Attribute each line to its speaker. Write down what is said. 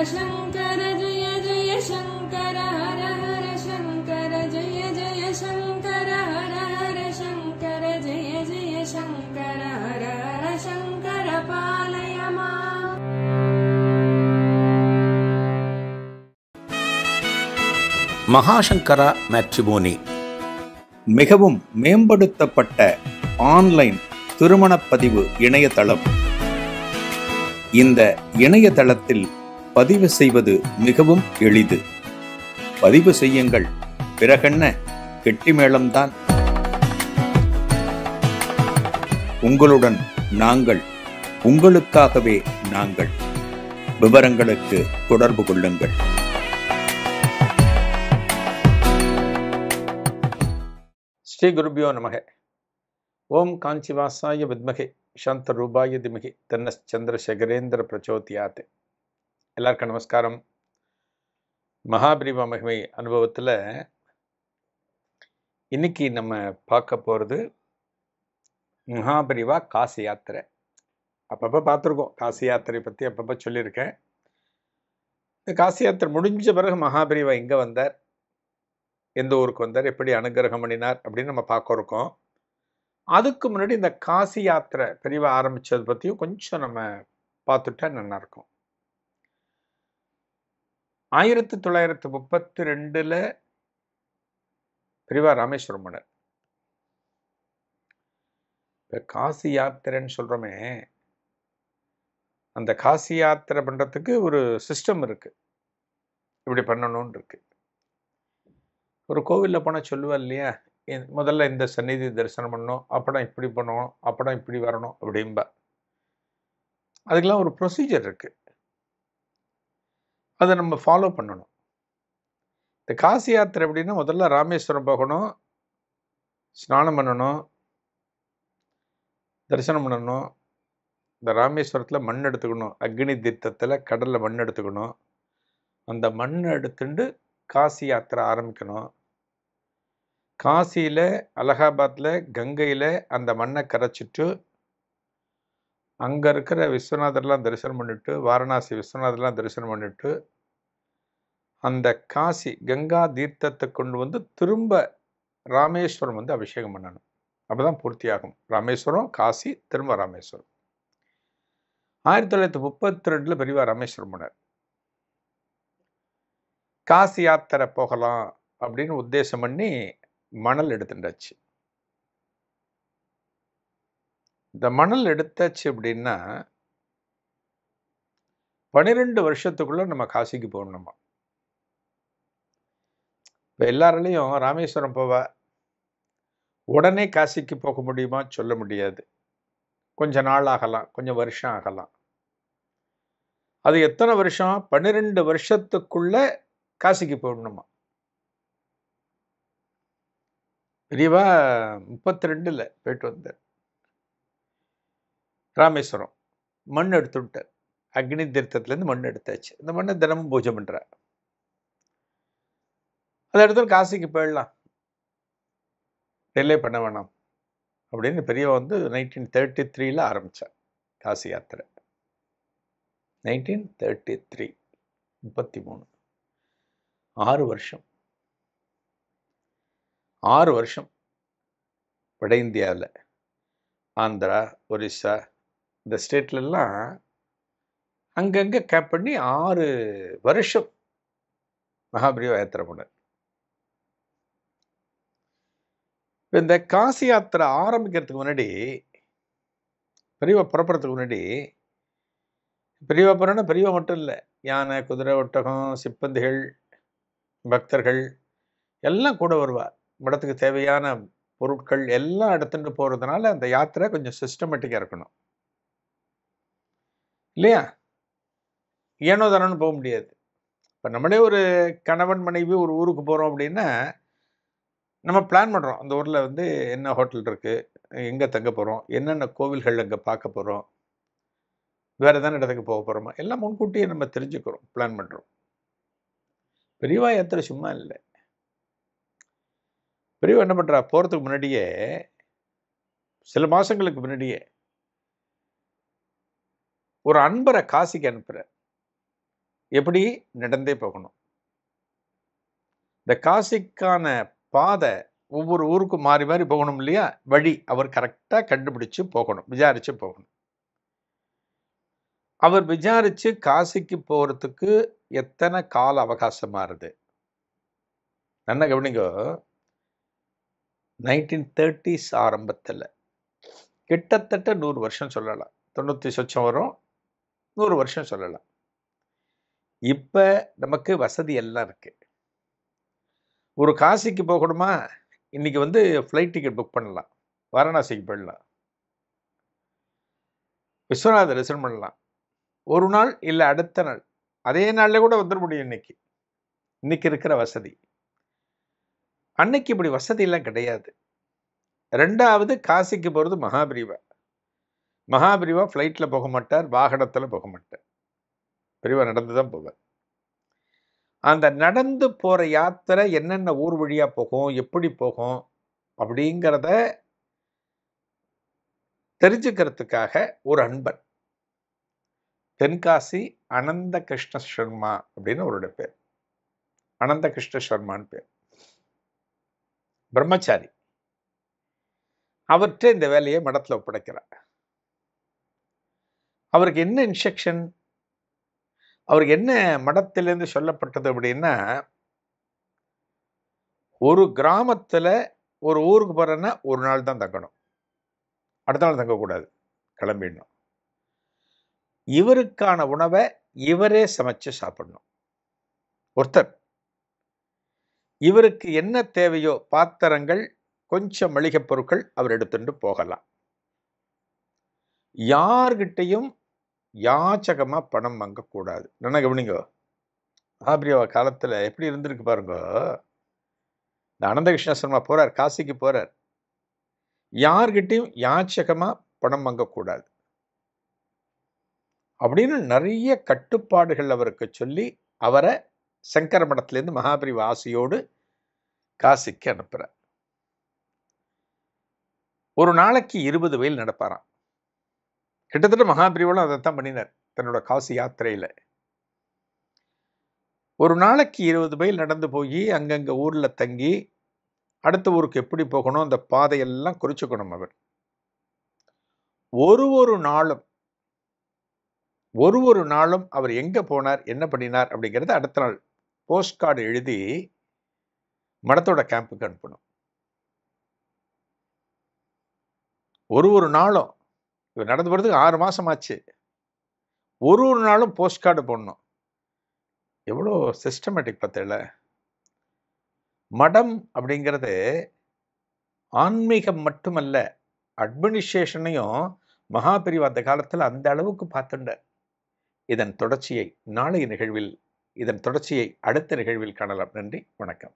Speaker 1: शङ्कर जय जय शङ्कर हर हर शङ्कर जय जय शङ्कर हर हर शङ्कर जय जय शङ्कर हर हर शङ्कर पालय माम्.
Speaker 2: மகாசங்கரா மேட்ரிமோனி மிகவும் மேம்படுத்தப்பட்ட ஆன்லைன் திருமணப்பதிவு இணையதளம். இந்த இணையதளத்தில் பதிவு செய்வது மிகவும் எளிது. பதிவு செய்யுங்கள், பிறகென்ன கெட்டிமேளம்தான். உங்களுடன் நாங்கள், உங்களுக்காகவே நாங்கள். விவரங்களுக்கு தொடர்பு கொள்ளுங்கள். ஸ்ரீ குருபியோ நமக. ஓம் காஞ்சிவாசாய வித்மகே சாந்த ரூபாய திமகி தன்னஸ் சந்திரசேகரேந்திர பிரச்சோதியாத். எல்லாருக்கும் நமஸ்காரம். மகாபிரிவா மகிமை அனுபவத்தில் இன்னைக்கு நம்ம பார்க்க போகிறது மகாபிரிவா காசி யாத்திரை. அப்பப்போ பார்த்துருக்கோம், காசி யாத்திரை பற்றி அப்பப்போ சொல்லியிருக்கேன். இந்த காசி யாத்திரை முடிஞ்ச பிறகு மகாபிரிவா எங்கே வந்தார், எந்த ஊருக்கு வந்தார், எப்படி அனுகிரகம் பண்ணினார் அப்படின்னு நம்ம பார்க்க இருக்கோம். அதுக்கு முன்னாடி இந்த காசி யாத்திரை பெரியவா ஆரம்பிச்சது பற்றியும் கொஞ்சம் நம்ம பார்த்துட்டா நல்லா இருக்கும். 1932 பெரியவா ராமேஸ்வரம் போனார். இப்போ காசி யாத்திரைன்னு சொல்கிறோமே, அந்த காசி யாத்திரை பண்ணுறதுக்கு ஒரு சிஸ்டம் இருக்கு, இப்படி பண்ணணும்னு இருக்கு. ஒரு கோவிலில் போனால் சொல்லுவா இல்லையா, முதல்ல இந்த சந்நிதி தரிசனம் பண்ணணும், அப்படம் இப்படி பண்ணணும், அப்படம் இப்படி வரணும் அப்படின்பா. அதுக்கெல்லாம் ஒரு ப்ரொசீஜர் இருக்கு, அதை நம்ம ஃபாலோ பண்ணணும். இந்த காசி யாத்திரை எப்படின்னா, முதல்ல ராமேஸ்வரம் போகணும், ஸ்நானம் பண்ணணும், தரிசனம் பண்ணணும். இந்த ராமேஸ்வரத்தில் மண் எடுத்துக்கணும், அக்னி தீர்த்தத்தில் கடலில் மண் எடுத்துக்கணும். அந்த மண்ணை எடுத்துட்டு காசி யாத்திரை ஆரம்பிக்கணும். காசியில், அலகாபாத்தில், கங்கையில் அந்த மண்ணை கரைச்சிட்டு அங்கே இருக்கிற விஸ்வநாதர்லாம் தரிசனம் பண்ணிட்டு, வாரணாசி விஸ்வநாதர்லாம் தரிசனம் பண்ணிட்டு, அந்த காசி கங்கா தீர்த்தத்தை கொண்டு வந்து திரும்ப ராமேஸ்வரம் வந்து அபிஷேகம் பண்ணணும். அப்போ தான் பூர்த்தியாகும். ராமேஸ்வரம், காசி, திரும்ப ராமேஸ்வரம். 1932 பெரியவா ராமேஸ்வரம் போனார். காசி யாத்திரை போகலாம் அப்படின்னு உத்தேசம் பண்ணி மணல் எடுத்துட்டாச்சு. இந்த மணல் எடுத்தாச்சு அப்படின்னா 12 வருஷத்துக்குள்ள நம்ம காசிக்கு போகணுமா. இப்போ எல்லாராலையும் ராமேஸ்வரம் போவா, உடனே காசிக்கு போக முடியுமா சொல்ல முடியாது. கொஞ்ச நாள் ஆகலாம், கொஞ்சம் வருஷம் ஆகலாம். அது எத்தனை வருஷம்? 12 வருஷத்துக்குள்ள காசிக்கு போகணுமா. பெரியவா 32 போயிட்டு வந்தார். ராமேஸ்வரம் மண் எடுத்து விட்டார். அக்னி தீர்த்தத்துலேருந்து மண் எடுத்தாச்சு. இந்த மண்ணை தினமும் பூஜை பண்ணுறார். அதை எடுத்து காசிக்கு போயிடலாம், டிலே பண்ண வேணாம் அப்படின்னு பெரியவா வந்து 1933 ஆரம்பித்தார் காசி யாத்திரை. 1933, 33, 6 வருஷம். 6 வருஷம் வட இந்தியாவில், ஆந்திரா, ஒரிசா இந்த ஸ்டேட்லெல்லாம் அங்கங்கே கேப் பண்ணி 6 வருஷம் மகாபிரிவா யாத்திரை போனார். இந்த காசி யாத்திரை ஆரம்பிக்கிறதுக்கு முன்னாடி, பெரியவா புறப்படுறதுக்கு முன்னாடி, பெரியவா போறோன்னா பெரியவா மட்டும் இல்லை, யானை, குதிரை, ஒட்டகம், சிப்பந்திகள், பக்தர்கள் எல்லாம் கூட வருவா. மடத்துக்கு தேவையான பொருட்கள் எல்லாம் எடுத்துட்டு போகிறதுனால அந்த யாத்திரை கொஞ்சம் சிஸ்டமேட்டிக்காக இருக்கணும் இல்லையா. ஏனோ தானோன்னு போக முடியாது. இப்போ நம்மளே ஒரு கணவன் மனைவி ஒரு ஊருக்கு போகிறோம் அப்படின்னா நம்ம பிளான் பண்ணுறோம். அந்த ஊரில் வந்து என்ன ஹோட்டல் இருக்குது, எங்கே தங்க போகிறோம், என்னென்ன கோவில்கள் அங்கே பார்க்க போகிறோம், வேறு எதான இடத்துக்கு போக போகிறோமா, எல்லாம் முன்கூட்டியே நம்ம தெரிஞ்சுக்கிறோம், பிளான் பண்ணுறோம். பெரியவா யாத்திரை சும்மா இல்லை. பெரியவா என்ன பண்ணுறா, போகிறதுக்கு முன்னாடியே, சில மாதங்களுக்கு முன்னாடியே ஒரு அன்பரை காசிக்கு அனுப்புகிறார். எப்படி? நடந்தே போகணும். இந்த காசிக்கான பாதை ஒவ்வொரு ஊருக்கும் மாறி மாறி போகணும் இல்லையா? வழி அவர் கரெக்டா கண்டுபிடிச்சு போகணும். விசாரிச்சு போகணும். அவர் விசாரிச்சு காசிக்கு போறதுக்கு எத்தனை கால அவகாசம் மாறுது? நல்லா கவனிங்கோ. 1930s ஆரம்பத்துல கிட்டத்தட்ட 100 வருஷம் சொல்லலாம். 90 சொச்சம் வரும். 100 வருஷம் சொல்லலாம். இப்ப நமக்கு வசதி எல்லாம் இருக்கு. ஒரு காசிக்கு போகணுமா? இன்னைக்கு வந்து ஃப்ளைட் டிக்கெட் புக் பண்ணலாம். வாரணாசிக்கு போயிடலாம். விஸ்வநாதர் தரிசனம் பண்ணலாம். ஒரு நாள் இல்ல அடுத்த நாள். அதே நாள்ல கூட வந்துட முடியும் இன்னைக்கு. இன்னைக்கு இருக்கிற வசதி. அன்னைக்கு இப்படி வசதி எல்லாம் கிடையாது. 2வது காசிக்கு போறது மகாபிரிவா. மகாபிரிவா ஃப்ளைட்ல போக மாட்டார், வாகனத்துல போக மாட்டார். பிரிவா நடந்து தான் போவார். அந்த நடந்து போற யாத்திரை என்னென்ன ஊர் வழியா போகும், எப்படி போகும் அப்படிங்கிறத தெரிஞ்சுக்கிறதுக்காக ஒரு அன்பர் தென்காசி அனந்த கிருஷ்ண சர்மா அப்படின்னு அவருடைய பேர். அனந்த கிருஷ்ண சர்மான்னு பேர். பிரம்மச்சாரி. அவர்கிட்ட இந்த வேலையை மடத்துல ஒப்படைக்கிறார். அவருக்கு என்ன இன்ஸ்ட்ரக்ஷன்? அவருக்கு என்ன மடத்திலிருந்து சொல்லப்பட்டது அப்படின்னா, ஒரு கிராமத்துல ஒரு ஊருக்கு போறேன்னா ஒரு நாள் தான் தங்கணும். அடுத்த நாள் தங்கக்கூடாது. கிளம்பிடணும். இவருக்கான உணவை இவரே சமைச்சு சாப்பிடணும். ஒருத்தர். இவருக்கு என்ன தேவையோ பாத்திரங்கள், கொஞ்சம் மளிகைப் பொருட்கள் அவர் எடுத்துட்டு போகலாம். யார்கிட்டையும் யாச்சகமா பணம் வாங்கக்கூடாது. என்ன கவனிங்கோ. மகாபிரிவா காலத்துல எப்படி இருந்திருக்கு பாருங்க. இந்த அனந்த கிருஷ்ண சர்மா போறார், காசிக்கு போறார். யார்கிட்டையும் யாச்சகமா பணம் வாங்கக்கூடாது அப்படின்னு நிறைய கட்டுப்பாடுகள் அவருக்கு சொல்லி அவரை சங்கர மடத்திலேருந்து மகாபிரிவா ஆசையோடு காசிக்கு அனுப்புறார். ஒரு நாளைக்கு 20 மைல் நடப்பாராம். கிட்டத்தட்ட மகாபிரிவாலும் அதைத்தான் பண்ணினார் தன்னோட காசி யாத்திரையில. ஒரு நாளைக்கு 20 மைல் நடந்து போய் அங்கங்க ஊர்ல தங்கி அடுத்த ஊருக்கு எப்படி போகணும் அந்த பாதையெல்லாம் குறிச்சுக்கணும் அவர். ஒரு நாளும் அவர் எங்க போனார், என்ன பண்ணினார் அப்படிங்கிறது அடுத்த நாள் போஸ்ட் கார்டு எழுதி மடத்தோட கேம்புக்கு அனுப்பணும். ஒரு நாளும் இவர் நடந்து போறதுக்கு 6 மாசம் ஆச்சு. ஒரு நாளும் போஸ்ட் கார்டு போடணும். எவ்வளோ சிஸ்டமேட்டிக் பார்த்தீங்களா? மடம் அப்படிங்கிறது ஆன்மீகம் மட்டுமல்ல, அட்மினிஸ்ட்ரேஷனையும் மகாபிரிவா அந்த காலத்துல அந்த அளவுக்கு பார்த்துட்டார். இதன் தொடர்ச்சியை அடுத்த நிகழ்வில் காணலாம். நன்றி, வணக்கம்.